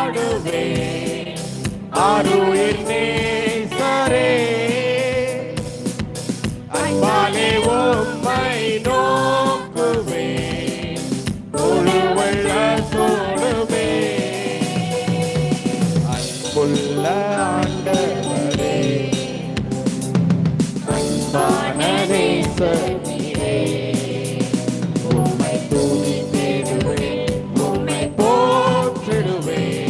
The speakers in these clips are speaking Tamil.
பாடுவேன் ஆருயிர் நேசரே அன்பாலே உம்மை நோக்குவேன் முழு உள்ளத்தோடுவே அன்புள்ள ஆண்டவரே அன்பான நேசரே உம்மை துதித்திடுவேன் உம்மை போற்றிடுவேன்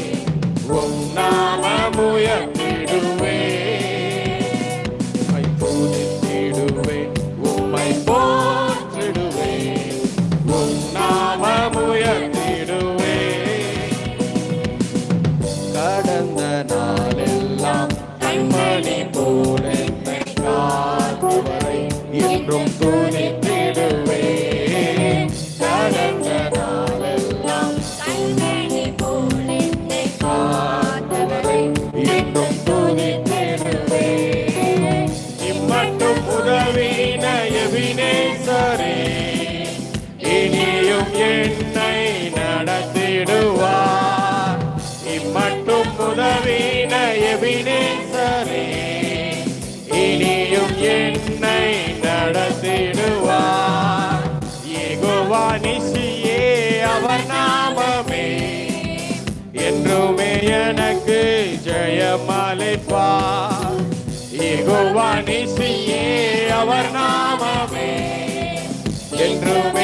உம் நாமம் உயர்த்திடுவேன் உம்மை துதித்திடுவேன் உம்மை போற்றிடுவேன் உம் நாமம் உயர்த்திடுவேன் கடந்த நாளெல்லாம் கண்மணி போல என்னை காத்தவரை என்றும் துதித்திடுவேன் கடந்த நாளெல்லாம் கண்மணி போல என்னை காத்தவரை என்றும் துதித்திடுவேன் இம்மட்டும் உதவின எபினேசரே இனியும் என்னை நடத்திடுவார் இம்மட்டும் உதவின எபினேசரே இனியும் என்னை நடத்திடுவார் யெகோவா நிசியே அவர் நாமமே என்றுமே எனக்கு ஜெயமளிப்பார் யெகோவா நிசியே அவர் நாமமே என்றுமே